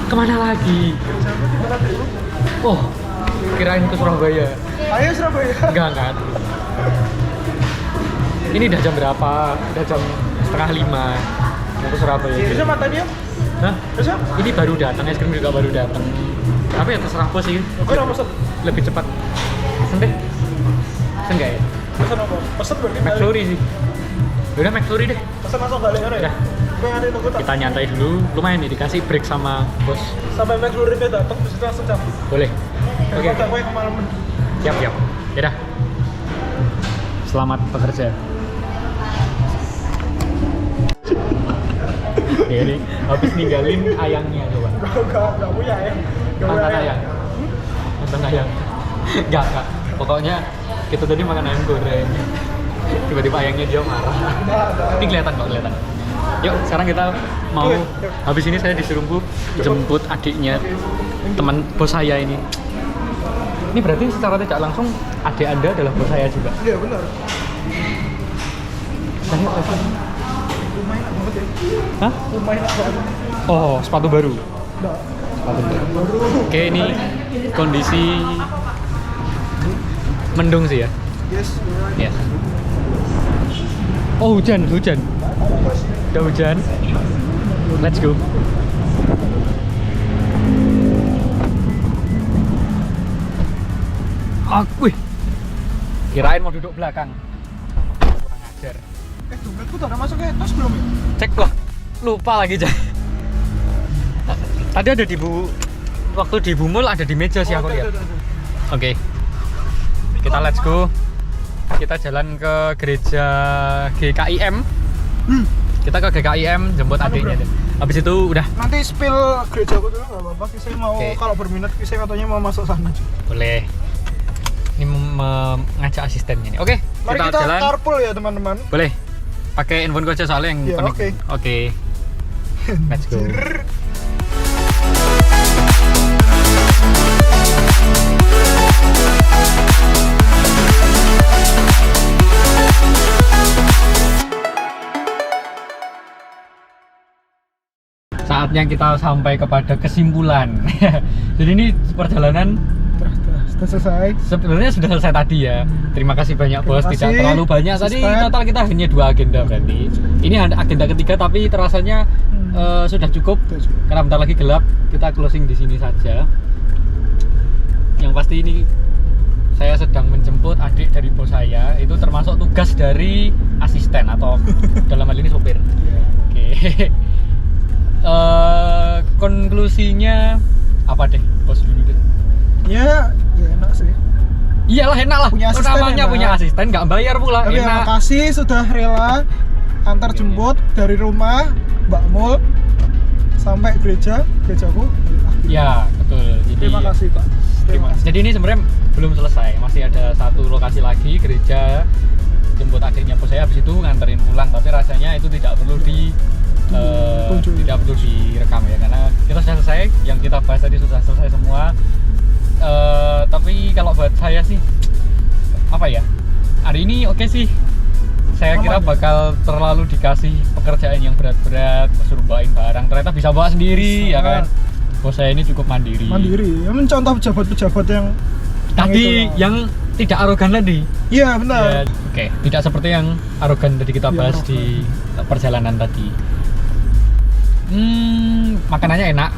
Kemana lagi? Sampai di mana dulu? Oh, kirain ke Surabaya. Ayo Surabaya. Enggak. Ini udah jam berapa? Udah jam 4:30. Mau ke Surabaya. Bisa mata dia? Hah? Bisa? Ini baru datang, es krim juga baru datang. Tapi ya terserah bos sih. Oke, udah pesen. Lebih cepat. Pesen deh. Pesen nggak ya? Pesen apa? Pesen berarti. McFlurry sih. Udah McFlurry deh. Pesen langsung balik ya? Udah. Gue yang ada nunggu tak? Kita nyantai dulu. Lumayan nih dikasih break sama bos. Sampai McFlurry-nya datang, terus kita langsung cabut. Boleh. Oke. Kita gue kemalaman. Siap. Yaudah. Selamat bekerja. Ya nih, habis ninggalin ayangnya coba. Gak punya ya? Mantan ayang. Mantan ayang. Enggak. Pokoknya kita tadi makan ayam goreng. Tiba-tiba ayangnya dia marah. Ini kelihatan. Yuk, sekarang kita mau habis ini saya disuruh jemput adiknya teman bos saya ini. Ini berarti secara tidak langsung adik Anda adalah bos saya juga. Iya benar. Lumayan banget ya. Hah? Lumayan banget. Oh, sepatu baru. Nggak. Sepatu baru. Baru. Oke, ini kondisi mendung sih ya. Yes. Yes. Oh, hujan. Udah hujan. Let's go. Wih. Kirain mau duduk belakang. Kurang ajar. Dompetku tuh ada masuk ke tas belum ya? Cek loh. Lupa lagi, Cak. Tadi ada di waktu di Bumul ada di meja sih aku lihat. Oke. Kita let's go. Kita jalan ke gereja GKIM. Kita ke GKIM jemput adiknya deh. Habis itu udah. Nanti spill gerejaku dulu nggak apa-apa. Kisah mau kalau berminat kisah katanya mau masuk sana. Boleh. Ini mengajak asistennya nih. Oke, Mari kita jalan. carpool ya teman-teman. Boleh. Pakai handphone aja soalnya yang Ya, connect. Oke. Let's go. Saatnya kita sampai kepada kesimpulan. Jadi ini perjalanan Sudah selesai. sebenarnya sudah selesai tadi ya. Terima kasih banyak bos. Terima Tidak kasih, terlalu banyak. Tadi asisten. total kita hanya 2 agenda berarti. Ini agenda ketiga tapi terasanya sudah cukup. Karena bentar lagi gelap. Kita closing di sini saja. Yang pasti ini saya sedang menjemput adik dari bos saya. Itu termasuk tugas dari asisten atau dalam hal ini sopir. Oke. Konklusinya apa deh bos dulu deh? Ya enak sih. Iyalah enak lah. Punya asisten Namanya enak. punya asisten nggak bayar pula. Tapi Enak. makasih sudah rela antar jemput dari rumah Mbak Mul sampai gerejaku. Ya betul. Jadi Terima kasih Pak. Terima kasih. Jadi ini sebenarnya belum selesai. Masih ada satu lokasi lagi gereja. Jemput adiknya bos saya habis itu nganterin pulang. Tapi rasanya itu tidak perlu tidak perlu direkam ya karena kita sudah selesai. Yang kita bahas tadi sudah selesai semua. Tapi kalau buat saya sih apa ya, hari ini oke sih. Saya kira bakal terlalu dikasih pekerjaan yang berat-berat, suruh bawain barang, ternyata bisa bawa sendiri ya kan. Bos saya ini cukup mandiri. Mandiri. Ya mencontoh pejabat-pejabat yang Tadi itu. yang tidak arogan tadi. Iya benar. Ya, oke, tidak seperti yang arogan tadi kita Iya, bahas arogan. di perjalanan tadi. Makanannya enak,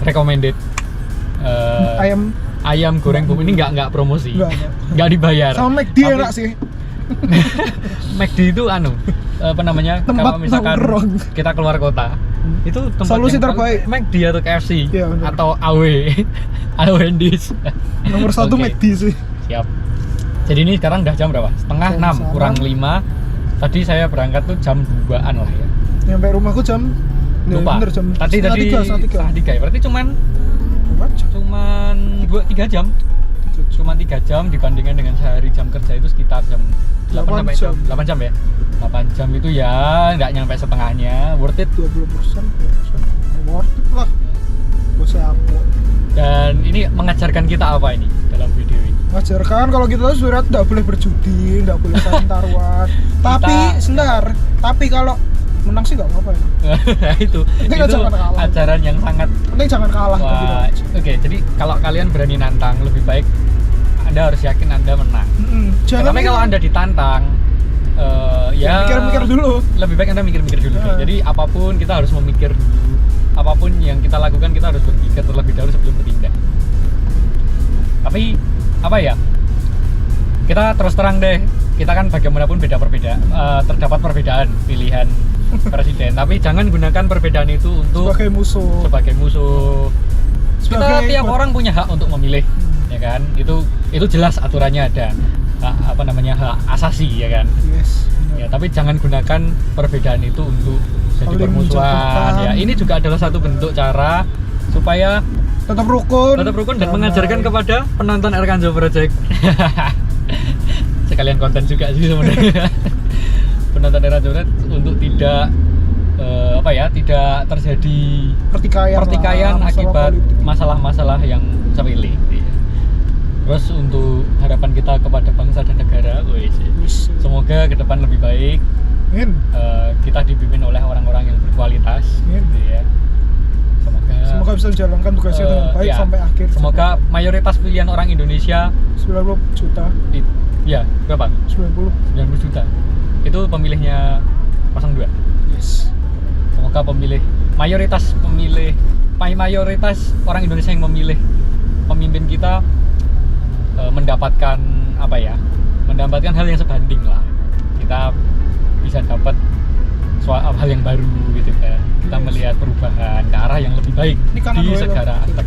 recommended. Ayam goreng bumbu ini nggak promosi, Nggak. nggak dibayar. Sama McD Tapi enak sih. McD itu apa namanya? Tempat Kalau misalkan nongkrong. kita keluar kota, itu tempat Solusi yang terbaik. McD atau KFC Iya, benar. atau AW, Wendy's. Nomor 1 Oke. McD sih. Siap. Jadi ini sekarang udah jam berapa? Setengah Jam 6 sama. kurang 5. Tadi saya berangkat tuh jam 2-an lah ya. Nyampe rumahku jam Lupa. bener, jam Tadi setengah tiga. setengah 3 ya. Berarti cuman Berapa jam? 2-3 jam. Cuma 3 jam dibandingkan dengan sehari jam kerja itu sekitar jam 8 8 sampai jam. 8 jam ya. 8 jam itu ya nggak nyampe setengahnya, worth it. 20%. Worth it lah. Bosnya aku. Dan ini mengajarkan kita apa ini dalam video ini? Ngajarkan kalau kita tuh sebenarnya tidak boleh berjudi, tidak boleh saling taruhan. Tapi sebentar, tapi kalau menang sih nggak apa-apa ya. Nah, itu jangan kalah. ajaran yang sangat Penting jangan kalah. wah. Oke, jadi kalau kalian berani nantang, lebih baik Anda harus yakin Anda menang. Jangan Tapi kalau Anda ditantang, ya mikir-mikir dulu. lebih baik Anda mikir-mikir dulu. Nah. Jadi apapun kita harus memikir dulu. Apapun yang kita lakukan kita harus berpikir terlebih dahulu sebelum bertindak. Tapi apa ya? Kita terus terang deh. Kita kan bagaimanapun terdapat perbedaan pilihan presiden. Tapi jangan gunakan perbedaan itu untuk Sebagai musuh. Kita tiap orang punya hak untuk memilih, ya kan? Itu jelas aturannya ada. Hak asasi ya kan. Yes. Ya, tapi jangan gunakan perbedaan itu untuk jadi Saling permusuhan. menjatuhkan. Ya, ini juga adalah satu bentuk cara supaya Tetap rukun. dan damai. mengajarkan kepada penonton Erkanjo Project. Sekalian konten juga sih sebenarnya. Penonton Erkanjo Project untuk tidak tidak terjadi pertikaian lah, masalah akibat politik. masalah-masalah yang sepele. Iya. Terus untuk harapan kita kepada bangsa dan negara, Yes. semoga ke depan lebih baik. Amin. Kita dipimpin oleh orang-orang yang berkualitas, Amin. gitu ya. Semoga bisa dijalankan tugasnya dengan baik ya, sampai akhir. Semoga mayoritas pilihan orang Indonesia 90 juta. ya berapa? 90. 90 juta. Itu pemilihnya 02. Yes. Semoga mayoritas orang Indonesia yang memilih pemimpin kita mendapatkan mendapatkan hal yang sebanding lah. Kita bisa dapat hal yang baru gitu kan. Kita Yes. melihat perubahan ke arah yang lebih baik Ini kanan di dulu ya, segala Bang. aspek.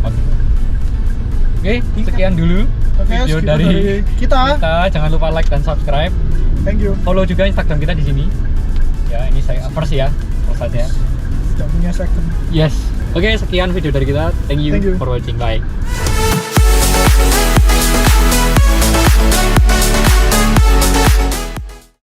Oke, sekian dulu Oke, video sekian dari kita. Jangan lupa like dan subscribe. Thank you. Follow juga Instagram kita di sini. Ya, ini saya first saja. Tidak punya second. Yes. Oke, sekian video dari kita. Thank you. Thank you. For watching. Bye.